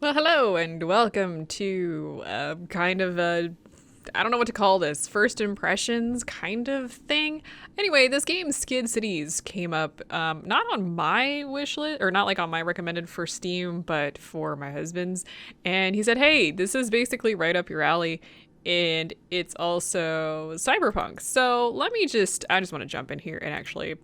Well, hello and welcome to kind of a, I don't know what to call this, first impressions kind of thing. Anyway, this game Skid Cities came up not on my wish list, or not like on my recommended for Steam, but for my husband's. And he said, hey, this is basically right up your alley. And it's also cyberpunk. So I just want to jump in here and actually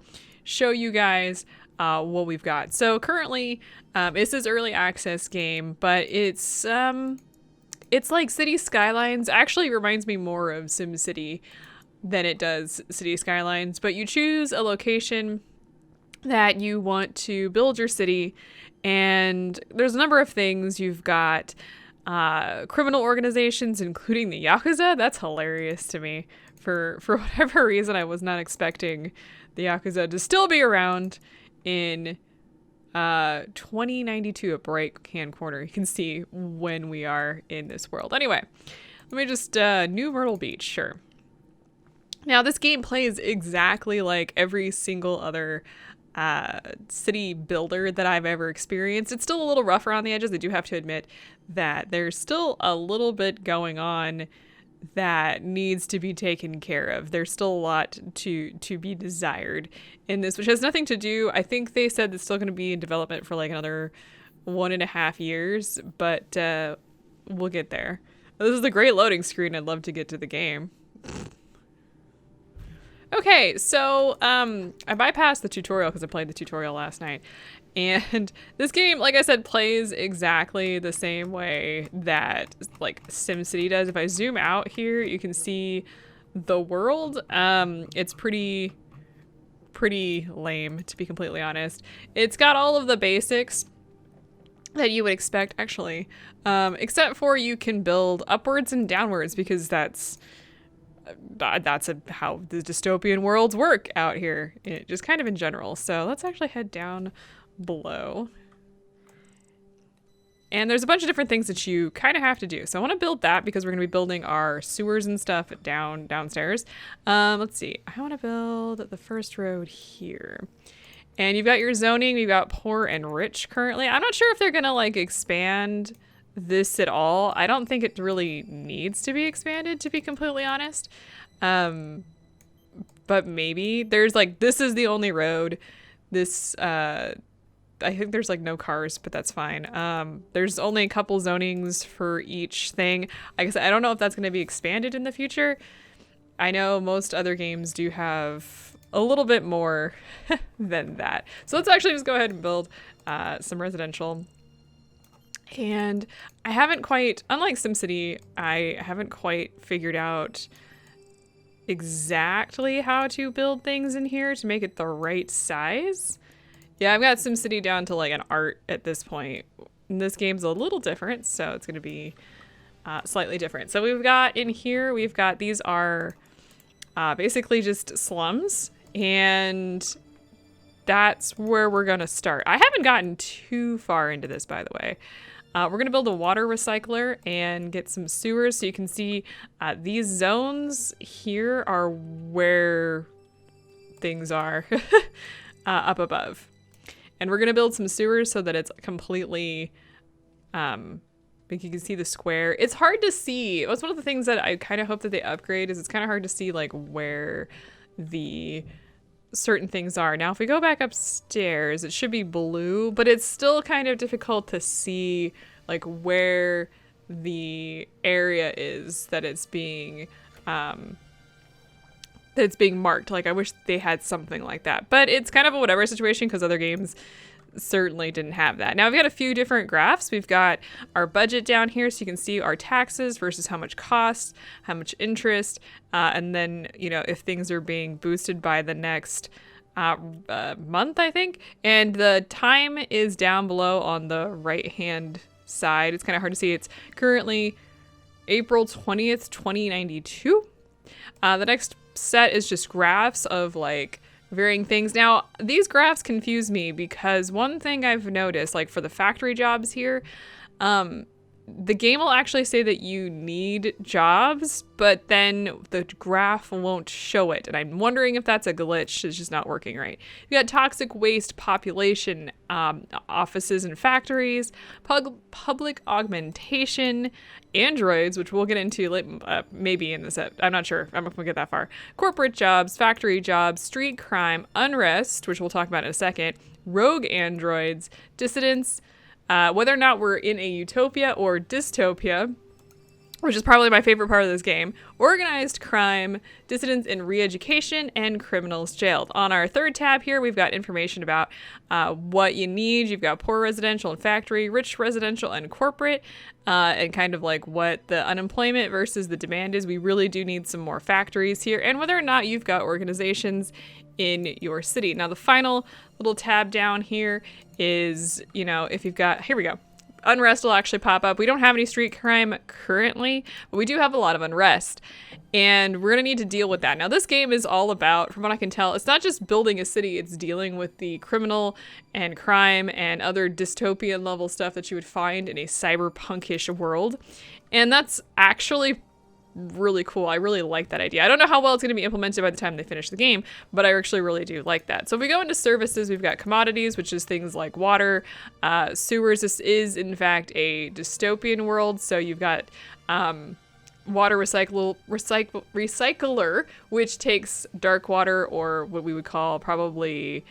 show you guys what we've got. So currently, it's this early access game, but it's like City Skylines. Actually, reminds me more of SimCity than it does City Skylines. But you choose a location that you want to build your city, and there's a number of things. You've got criminal organizations, including the Yakuza. That's hilarious to me. For whatever reason, I was not expecting the Yakuza to still be around in 2092 at Bright Hand Corner. You can see when we are in this world. Anyway, let me just New Myrtle Beach, sure. Now this game plays exactly like every single other city builder that I've ever experienced. It's still a little rough around the edges. I do have to admit that there's still a little bit going on that needs to be taken care of. There's still a lot to be desired in this, which has nothing to do. I think they said it's still going to be in development for like another 1.5 years, but we'll get there. This is a great loading screen. I'd love to get to the game. Okay, so I bypassed the tutorial because I played the tutorial last night. And this game, like I said, plays exactly the same way that like SimCity does. If I zoom out here, you can see the world. It's pretty lame, to be completely honest. It's got all of the basics that you would expect, actually, except for you can build upwards and downwards, because that's how the dystopian worlds work out here, just kind of in general. So let's actually head down below. And there's a bunch of different things that you kind of have to do. So I want to build that because we're going to be building our sewers and stuff downstairs. Let's see. I want to build the first road here. And you've got your zoning. We've got poor and rich currently. I'm not sure if they're going to like expand this at all. I don't think it really needs to be expanded, to be completely honest. But maybe there's like, this is the only road. This, I think there's like no cars, but that's fine. There's only a couple zonings for each thing. I guess I don't know if that's going to be expanded in the future. I know most other games do have a little bit more than that. So let's actually just go ahead and build some residential. And I haven't quite, unlike SimCity, I haven't quite figured out exactly how to build things in here to make it the right size. Yeah, I've got SimCity down to like an art at this point. And this game's a little different, so it's going to be slightly different. So we've got in here, these are basically just slums, and that's where we're going to start. I haven't gotten too far into this, by the way. We're going to build a water recycler and get some sewers. So you can see these zones here are where things are up above. And we're going to build some sewers so that it's completely, like you can see the square. It's hard to see. It was one of the things that I kind of hope that they upgrade, is it's kind of hard to see like where the certain things are. Now, if we go back upstairs, it should be blue, but it's still kind of difficult to see like where the area is that it's being marked. Like, I wish they had something like that, but it's kind of a whatever situation because other games certainly didn't have that. Now we've got a few different graphs. We've got our budget down here, so you can see our taxes versus how much costs, how much interest, and then, you know, if things are being boosted by the next month, I think. And the time is down below on the right hand side. It's kind of hard to see. It's currently April 20th, 2092. The next set is just graphs of like varying things. Now, these graphs confuse me because one thing I've noticed, like for the factory jobs here, the game will actually say that you need jobs, but then the graph won't show it. And I'm wondering if that's a glitch. It's just not working right. You got toxic waste, population, offices and factories, public augmentation, androids, which we'll get into maybe in this. I'm not sure. I'm not going to get that far. Corporate jobs, factory jobs, street crime, unrest, which we'll talk about in a second, rogue androids, dissidents, whether or not we're in a utopia or dystopia, which is probably my favorite part of this game, organized crime, dissidents in re-education, and criminals jailed. On our third tab here, we've got information about what you need. You've got poor residential and factory, rich residential and corporate, and kind of like what the unemployment versus the demand is. We really do need some more factories here, and whether or not you've got organizations in your city. Now, the final little tab down here is, if you've got, here we go. Unrest will actually pop up. We don't have any street crime currently, but we do have a lot of unrest, and we're going to need to deal with that. Now, this game is all about, from what I can tell, it's not just building a city, it's dealing with the criminal and crime and other dystopian level stuff that you would find in a cyberpunkish world, and that's actually really cool. I really like that idea. I don't know how well it's going to be implemented by the time they finish the game, but I actually really do like that. So if we go into services, we've got commodities, which is things like water, sewers. This is in fact a dystopian world, so you've got water recycler, which takes dark water, or what we would call probably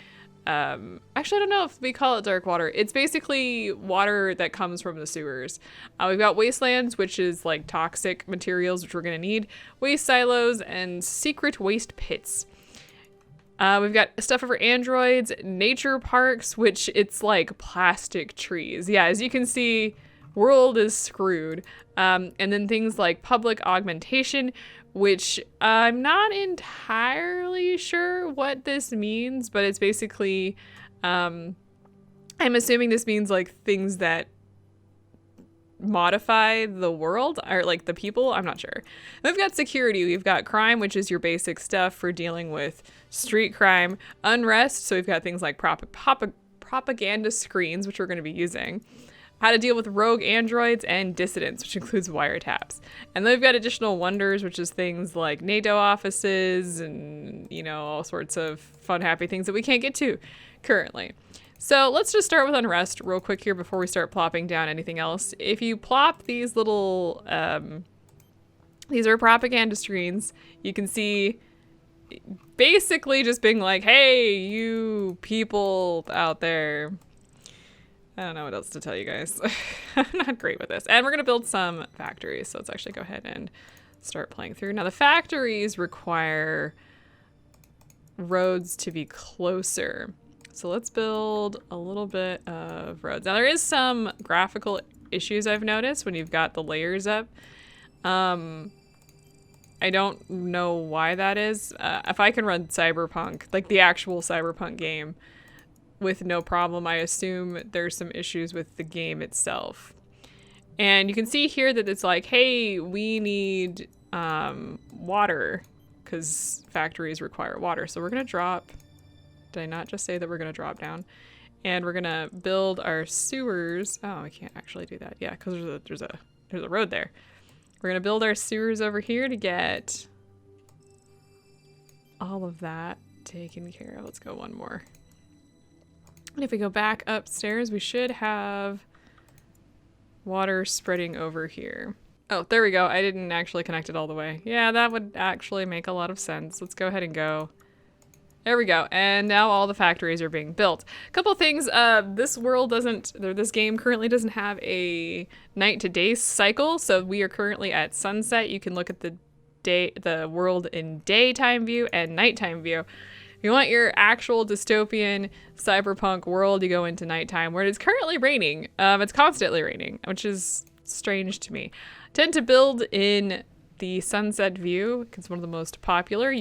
actually, I don't know if we call it dark water. It's basically water that comes from the sewers. We've got wastelands, which is like toxic materials, which we're going to need, waste silos, and secret waste pits. We've got stuff for androids, nature parks, which it's like plastic trees. Yeah, as you can see, world is screwed. And then things like public augmentation, which I'm not entirely sure what this means, but it's basically, I'm assuming this means like things that modify the world or like the people. I'm not sure. We've got security. We've got crime, which is your basic stuff for dealing with street crime, unrest. So we've got things like propaganda screens, which we're going to be using. How to deal with rogue androids, and dissidents, which includes wiretaps. And then we've got additional wonders, which is things like NATO offices and, all sorts of fun, happy things that we can't get to currently. So let's just start with unrest real quick here before we start plopping down anything else. If you plop these little, these are propaganda screens, you can see basically just being like, hey, you people out there. I don't know what else to tell you guys. I'm not great with this. And we're going to build some factories. So let's actually go ahead and start playing through. Now, the factories require roads to be closer. So let's build a little bit of roads. Now, there is some graphical issues I've noticed when you've got the layers up. I don't know why that is. If I can run Cyberpunk, like the actual Cyberpunk game, with no problem, I assume there's some issues with the game itself. And you can see here that it's like, hey, we need water because factories require water. So we're going to drop, did I not just say that we're going to drop down? And we're going to build our sewers. Oh, I can't actually do that. Yeah, because there's a road there. We're going to build our sewers over here to get all of that taken care of. Let's go one more. And if we go back upstairs, we should have water spreading over here. Oh, there we go. I didn't actually connect it all the way. Yeah, that would actually make a lot of sense. Let's go ahead and go. There we go. And now all the factories are being built. A couple things. This game currently doesn't have a night to day cycle. So we are currently at sunset. You can look at the world in daytime view and nighttime view. If you want your actual dystopian cyberpunk world, you go into nighttime where it's currently raining. It's constantly raining, which is strange to me. Tend to build in the sunset view because it's one of the most popular.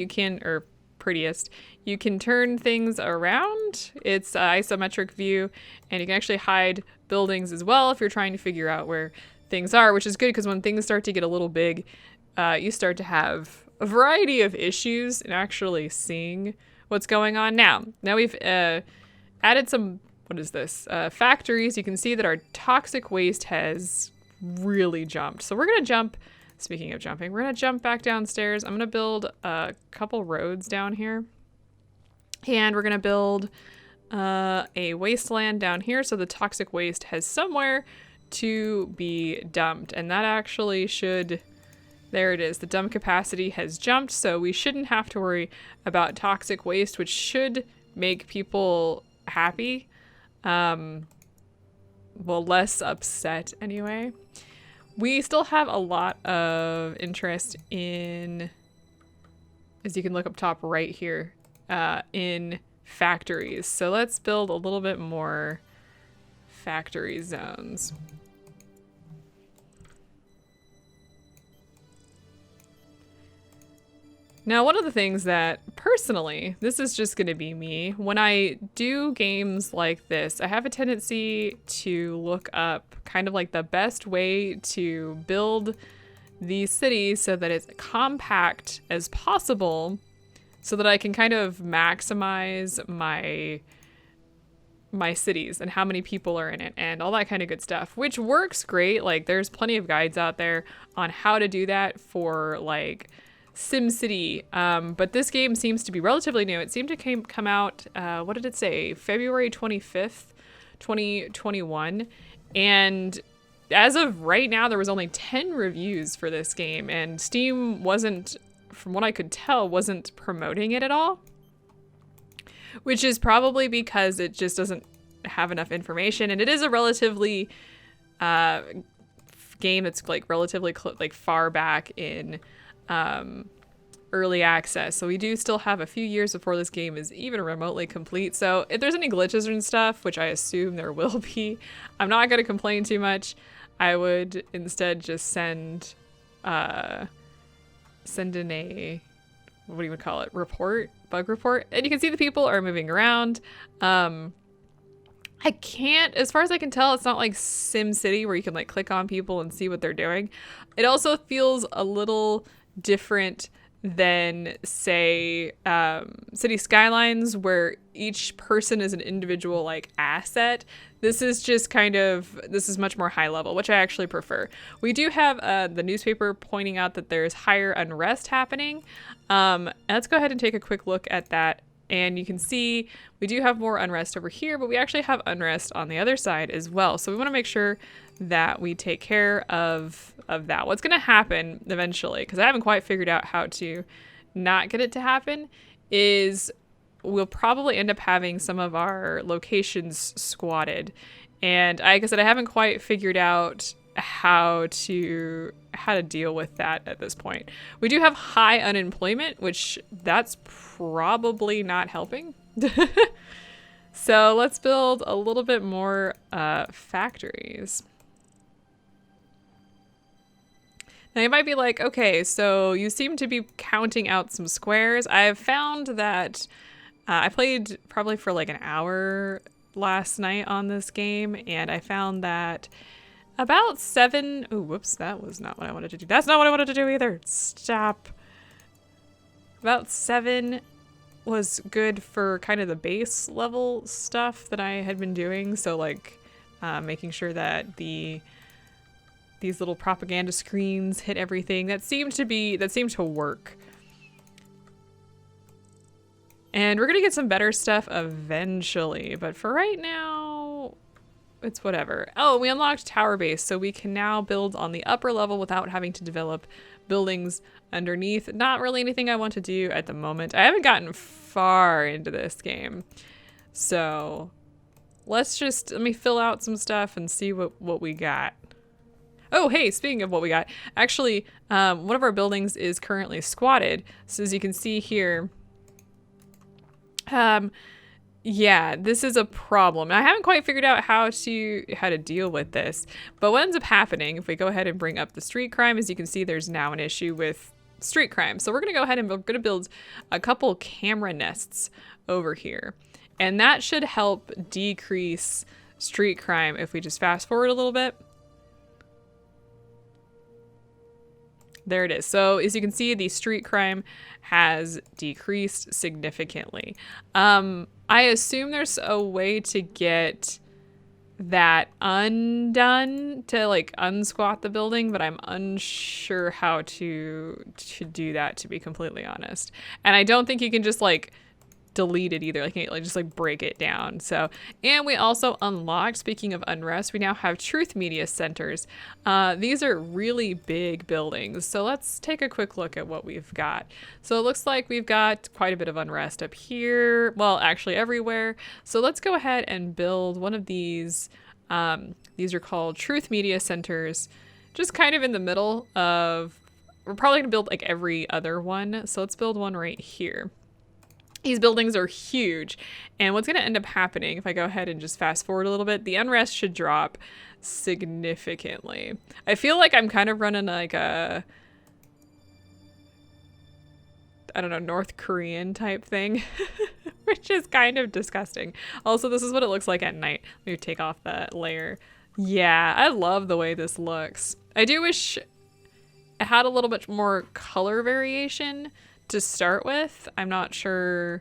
Or prettiest. You can turn things around. It's an isometric view, and you can actually hide buildings as well if you're trying to figure out where things are, which is good because when things start to get a little big, you start to have a variety of issues in actually seeing what's going on. Now we've added some, what is this? Factories. You can see that our toxic waste has really jumped. So we're going to jump, speaking of jumping, we're going to jump back downstairs. I'm going to build a couple roads down here. And we're going to build a wasteland down here so the toxic waste has somewhere to be dumped. And that actually should, there it is, the dump capacity has jumped, so we shouldn't have to worry about toxic waste, which should make people happy. Well, less upset anyway. We still have a lot of interest in, as you can look up top right here, in factories. So let's build a little bit more factory zones. Now, one of the things that personally, this is just going to be me, when I do games like this, I have a tendency to look up kind of like the best way to build these cities so that it's compact as possible, so that I can kind of maximize my cities and how many people are in it and all that kind of good stuff, which works great. Like, there's plenty of guides out there on how to do that for like SimCity, but this game seems to be relatively new. It seemed to come out, what did it say? February 25th, 2021. And as of right now, there was only 10 reviews for this game, and Steam wasn't, from what I could tell, wasn't promoting it at all, which is probably because it just doesn't have enough information. And it is a relatively game that's like relatively like far back in early access, so we do still have a few years before this game is even remotely complete. So if there's any glitches and stuff, which I assume there will be, I'm not going to complain too much. I would instead just send in a, what do you would call it, bug report, and you can see the people are moving around. I can't, as far as I can tell, it's not like SimCity where you can like click on people and see what they're doing. It also feels a little different than, say, City Skylines, where each person is an individual like asset. This is just kind of, this is much more high level, which I actually prefer. We do have the newspaper pointing out that there's higher unrest happening. Let's go ahead and take a quick look at that. And you can see we do have more unrest over here, but we actually have unrest on the other side as well. So we want to make sure that we take care of that. What's going to happen eventually, because I haven't quite figured out how to not get it to happen, is we'll probably end up having some of our locations squatted. And like I said, I haven't quite figured out how to deal with that at this point. We do have high unemployment, which that's probably not helping. So let's build a little bit more factories. Now you might be like, okay, so you seem to be counting out some squares. I've found that I played probably for like an hour last night on this game, and I found that about 7, oh, whoops, that was not what I wanted to do. That's not what I wanted to do either. Stop. About 7 was good for kind of the base level stuff that I had been doing. So like making sure that these little propaganda screens hit everything. That seemed to work. And we're gonna get some better stuff eventually, but for right now, it's whatever. Oh, we unlocked tower base, so we can now build on the upper level without having to develop buildings underneath. Not really anything I want to do at the moment. I haven't gotten far into this game, so let me fill out some stuff and see what we got. Oh, hey, speaking of what we got, actually, one of our buildings is currently squatted. So as you can see here, yeah, this is a problem. I haven't quite figured out how to deal with this. But what ends up happening, if we go ahead and bring up the street crime, as you can see, there's now an issue with street crime. So we're going to go ahead and we're going to build a couple camera nests over here. And that should help decrease street crime if we just fast forward a little bit. There it is. So as you can see, the street crime has decreased significantly. I assume there's a way to get that undone to like unsquat the building, but I'm unsure how to do that, to be completely honest. And I don't think you can just like delete it either. Like just like break it down. So, and we also unlocked, speaking of unrest, we now have truth media centers. These are really big buildings. So let's take a quick look at what we've got. So it looks like we've got quite a bit of unrest up here. Well, actually everywhere. So let's go ahead and build one of these. These are called truth media centers, just kind of in the middle of, we're probably gonna build like every other one. So let's build one right here. These buildings are huge, and what's going to end up happening, if I go ahead and just fast forward a little bit, the unrest should drop significantly. I feel like I'm kind of running like a, I don't know, North Korean type thing, which is kind of disgusting. Also, this is what it looks like at night. Let me take off that layer. Yeah, I love the way this looks. I do wish it had a little bit more color variation to start with. I'm not sure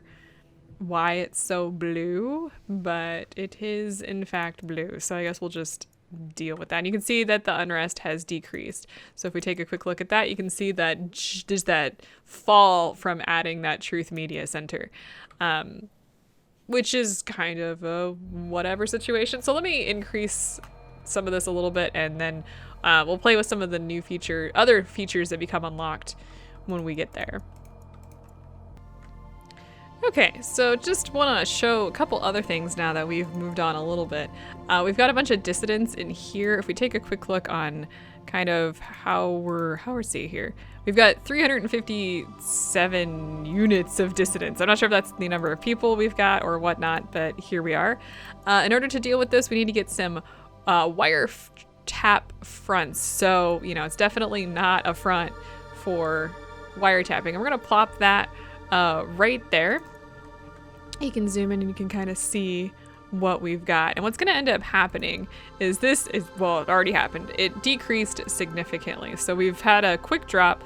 why it's so blue, but it is in fact blue. So I guess we'll just deal with that. And you can see that the unrest has decreased. So if we take a quick look at that, you can see that there's that fall from adding that truth media center, which is kind of a whatever situation. So let me increase some of this a little bit, and then we'll play with some of the new other features that become unlocked when we get there. Okay, so just want to show a couple other things now that we've moved on a little bit. We've got a bunch of dissidents in here. If we take a quick look on kind of how we're here, we've got 357 units of dissidents. I'm not sure if that's the number of people we've got or whatnot, but here we are. In order to deal with this, we need to get some wire tap fronts. So, you know, it's definitely not a front for wiretapping. And we're going to plop that right there. You can zoom in and you can kind of see what we've got. And what's going to end up happening is well, it already happened. It decreased significantly. So we've had a quick drop,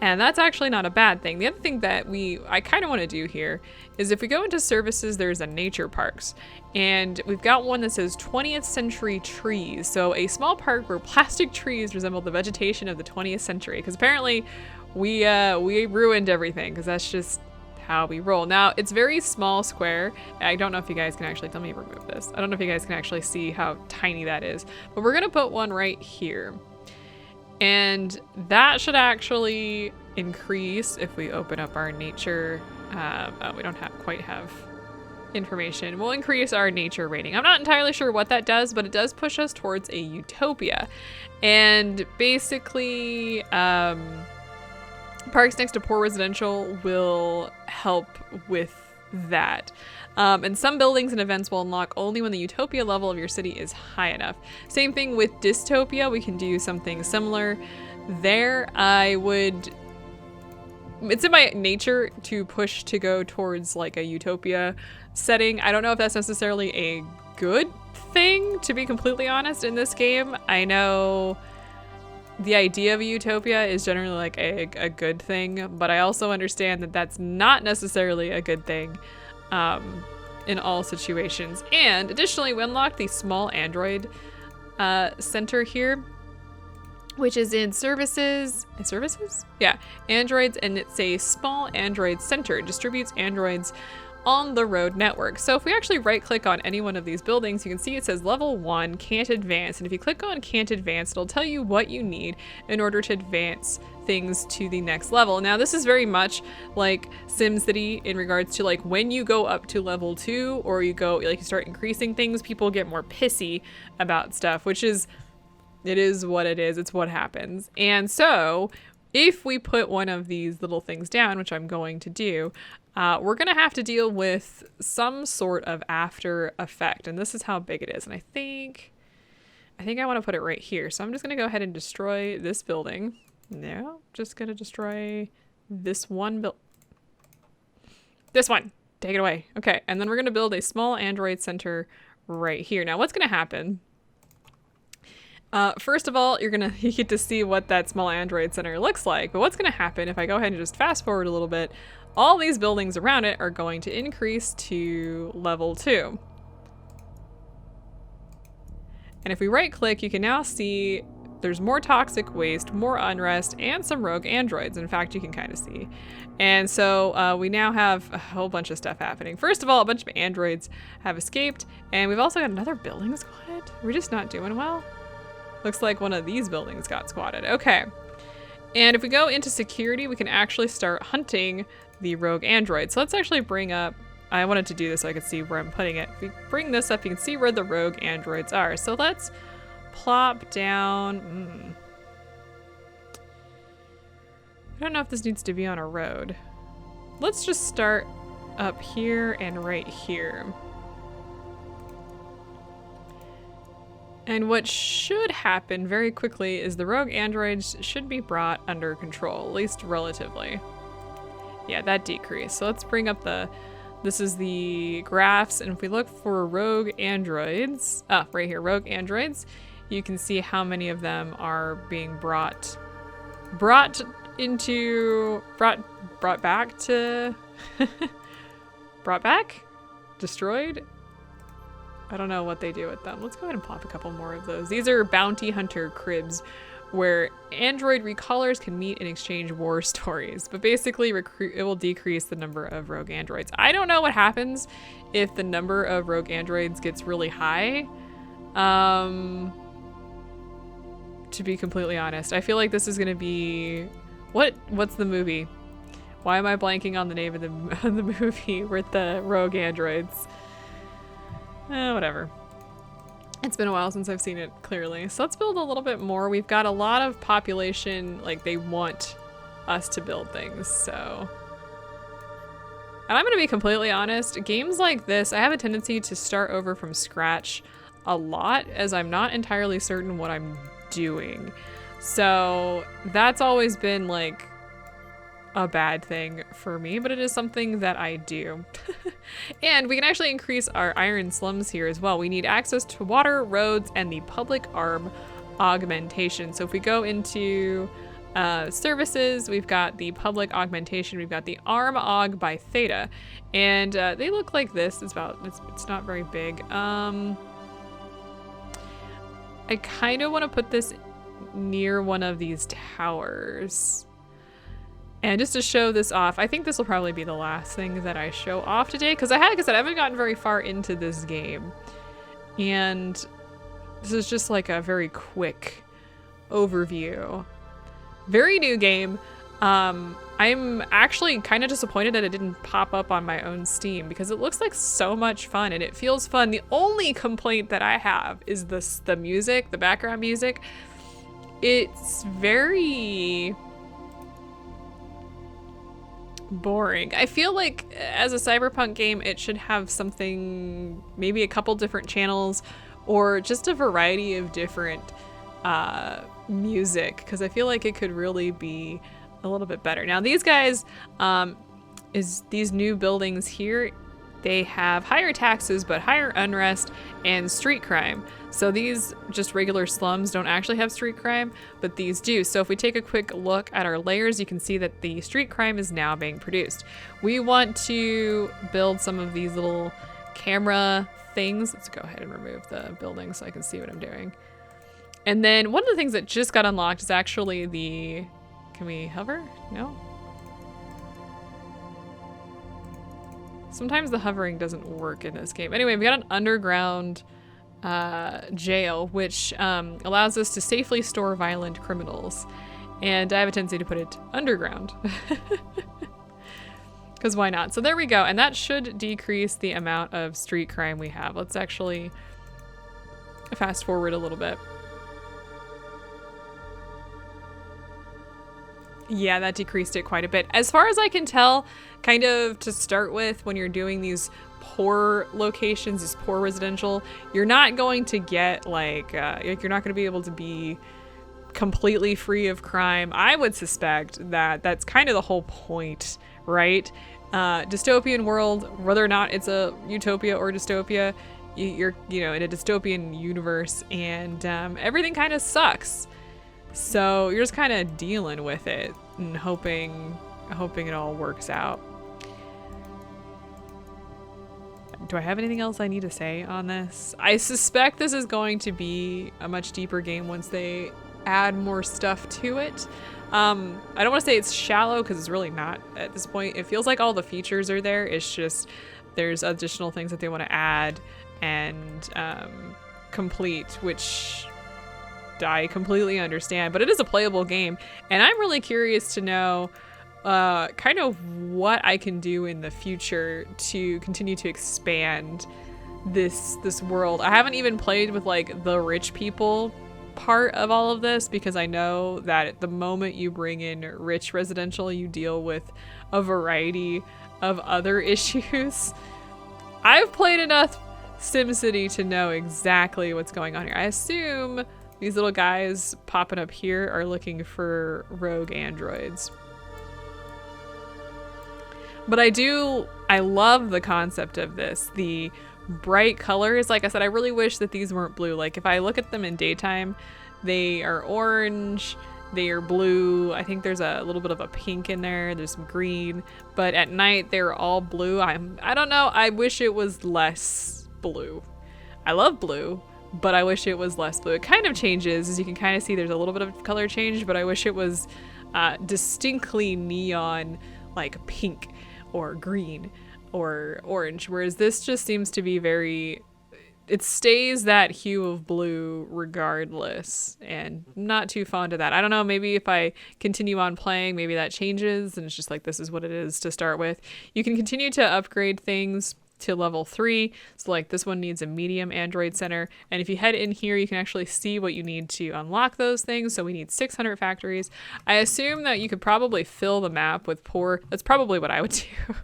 and that's actually not a bad thing. The other thing that I kind of want to do here is, if we go into services, there's a nature parks, and we've got one that says 20th century trees. So a small park where plastic trees resemble the vegetation of the 20th century, because apparently we ruined everything, because that's just how we roll. Now, it's very small square. I don't know if you guys can actually, let me remove this. I don't know if you guys can actually see how tiny that is, but we're gonna put one right here. And that should actually increase if we open up our nature. We don't quite have information. We'll increase our nature rating. I'm not entirely sure what that does, but it does push us towards a utopia. And basically, parks next to poor residential will help with that. And some buildings and events will unlock only when the utopia level of your city is high enough. Same thing with dystopia. We can do something similar there. It's in my nature to push to go towards like a utopia setting. I don't know if that's necessarily a good thing, to be completely honest, in this game. I know the idea of a utopia is generally like a good thing, but I also understand that that's not necessarily a good thing in all situations. And additionally, we unlocked the small Android center here, which is in services. In services? Yeah, Androids, and it's a small Android center. It distributes Androids on the road network. So if we actually right click on any one of these buildings, you can see it says level 1 can't advance. And if you click on can't advance, it'll tell you what you need in order to advance things to the next level. Now, this is very much like SimCity in regards to like when you go up to level 2 or you start increasing things, people get more pissy about stuff, which is, it is what it is. It's what happens. And so if we put one of these little things down, which I'm going to do, we're going to have to deal with some sort of after effect. And this is how big it is. And I think I want to put it right here. So I'm just going to go ahead and destroy this building. No, just going to destroy this one this one. Take it away. Okay. And then we're going to build a small Android center right here. Now, what's going to happen? First of all, you get to see what that small Android center looks like. But what's going to happen if I go ahead and just fast forward a little bit? All these buildings around it are going to increase to level 2. And if we right click, you can now see there's more toxic waste, more unrest, and some rogue androids. In fact, you can kind of see. And so we now have a whole bunch of stuff happening. First of all, a bunch of androids have escaped, and we've also got another building squatted. We're just not doing well. Looks like one of these buildings got squatted. Okay. And if we go into security, we can actually start hunting the rogue android. So let's actually bring up, I wanted to do this so I could see where I'm putting it. If we bring this up, you can see where the rogue androids are. So let's plop down. I don't know if this needs to be on a road. Let's just start up here and right here. And what should happen very quickly is the rogue androids should be brought under control, at least relatively. Yeah, that decreased. So let's bring up this is the graphs, and if we look for rogue androids, right here, rogue androids, you can see how many of them are being brought back to, brought back? Destroyed? I don't know what they do with them. Let's go ahead and plop a couple more of those. These are bounty hunter cribs where android recallers can meet and exchange war stories. But basically, it will decrease the number of rogue androids. I don't know what happens if the number of rogue androids gets really high. To be completely honest, I feel like this is going to be... What's the movie? Why am I blanking on the name of the movie with the rogue androids? Whatever. It's been a while since I've seen it clearly. So let's build a little bit more. We've got a lot of population, like they want us to build things, so. And I'm gonna be completely honest, games like this, I have a tendency to start over from scratch a lot as I'm not entirely certain what I'm doing. So that's always been like a bad thing for me, but it is something that I do. And we can actually increase our iron slums here as well. We need access to water, roads, and the public arm augmentation. So if we go into services, we've got the public augmentation, we've got the arm aug by Theta, and they look like this. It's not very big. I kind of want to put this near one of these towers. And just to show this off, I think this will probably be the last thing that I show off today, because like I said, I haven't gotten very far into this game. And this is just like a very quick overview. Very new game. I'm actually kind of disappointed that it didn't pop up on my own Steam, because it looks like so much fun and it feels fun. The only complaint that I have is the music, the background music. It's very boring. I feel like as a cyberpunk game, it should have something, maybe a couple different channels or just a variety of different music, because I feel like it could really be a little bit better. Now these guys, these new buildings here, they have higher taxes but higher unrest and street crime. So these just regular slums don't actually have street crime, but these do. So if we take a quick look at our layers, you can see that the street crime is now being produced. We want to build some of these little camera things. Let's go ahead and remove the building so I can see what I'm doing. And then one of the things that just got unlocked is actually the... Can we hover? No? Sometimes the hovering doesn't work in this game. Anyway, we got an underground jail, which allows us to safely store violent criminals. And I have a tendency to put it underground. Because why not? So there we go. And that should decrease the amount of street crime we have. Let's actually fast forward a little bit. Yeah, that decreased it quite a bit. As far as I can tell, kind of to start with, when you're doing these poor locations, these poor residential, you're not going to get like you're not going to be able to be completely free of crime. I would suspect that that's kind of the whole point, right? Dystopian world, whether or not it's a utopia or dystopia, you're in a dystopian universe, and everything kind of sucks. So you're just kind of dealing with it and hoping it all works out. do I have anything else I need to say on this? I suspect this is going to be a much deeper game once they add more stuff to it. I don't want to say it's shallow because it's really not at this point. It feels like all the features are there. It's just there's additional things that they want to add and complete, which I completely understand. But it is a playable game, and I'm really curious to know kind of what I can do in the future to continue to expand this world. I haven't even played with like the rich people part of all of this because I know that at the moment you bring in rich residential, you deal with a variety of other issues. I've played enough SimCity to know exactly what's going on here. I assume these little guys popping up here are looking for rogue androids. But I love the concept of this. The bright colors, like I said, I really wish that these weren't blue. Like if I look at them in daytime, they are orange, they are blue. I think there's a little bit of a pink in there. There's some green, but at night they're all blue. I don't know. I wish it was less blue. I love blue, but I wish it was less blue. It kind of changes, as you can kind of see there's a little bit of color change, but I wish it was distinctly neon, like pink or green or orange, whereas this just seems to be it stays that hue of blue regardless, and not too fond of that. I don't know, maybe if I continue on playing, maybe that changes and it's just like this is what it is to start with. You can continue to upgrade things to level 3, so like this one needs a medium android center, and if you head in here you can actually see what you need to unlock those things. So we need 600 factories. I assume that you could probably fill the map with poor. That's probably what I would do.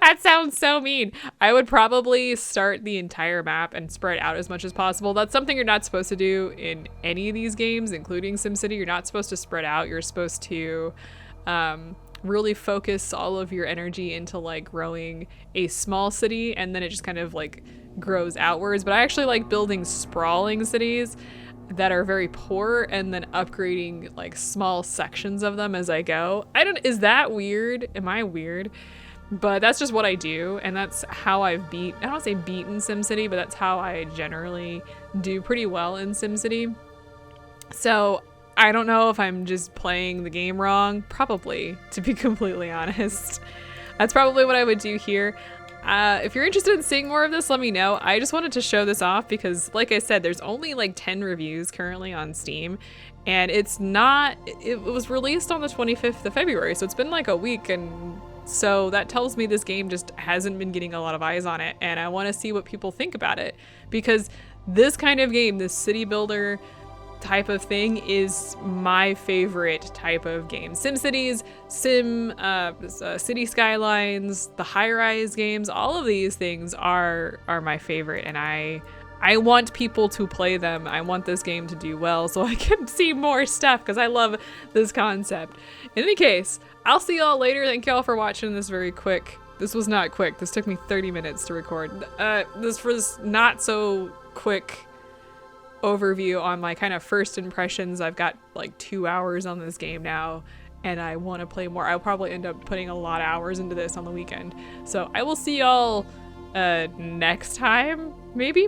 That sounds so mean. I would probably start the entire map and spread out as much as possible. That's something you're not supposed to do in any of these games, including SimCity. You're not supposed to spread out. You're supposed to really focus all of your energy into like growing a small city, and then it just kind of like grows outwards. But I actually like building sprawling cities that are very poor and then upgrading like small sections of them as I go. Is that weird? Am I weird? But that's just what I do, and that's how I don't want to say beaten SimCity, but that's how I generally do pretty well in SimCity. So I don't know if I'm just playing the game wrong. Probably, to be completely honest. That's probably what I would do here. If you're interested in seeing more of this, let me know. I just wanted to show this off because, like I said, there's only like 10 reviews currently on Steam, and it was released on the 25th of February, so it's been like a week, and so that tells me this game just hasn't been getting a lot of eyes on it, and I want to see what people think about it, because this kind of game, this city builder type of thing, is my favorite type of game. SimCities, City Skylines, the high-rise games, all of these things are my favorite, and I want people to play them. I want this game to do well so I can see more stuff because I love this concept. In any case, I'll see y'all later. Thank y'all for watching this very quick. This was not quick. This took me 30 minutes to record. This was not so quick overview on my kind of first impressions. I've got like 2 hours on this game now, and I want to play more. I'll probably end up putting a lot of hours into this on the weekend. So I will see y'all next time, maybe.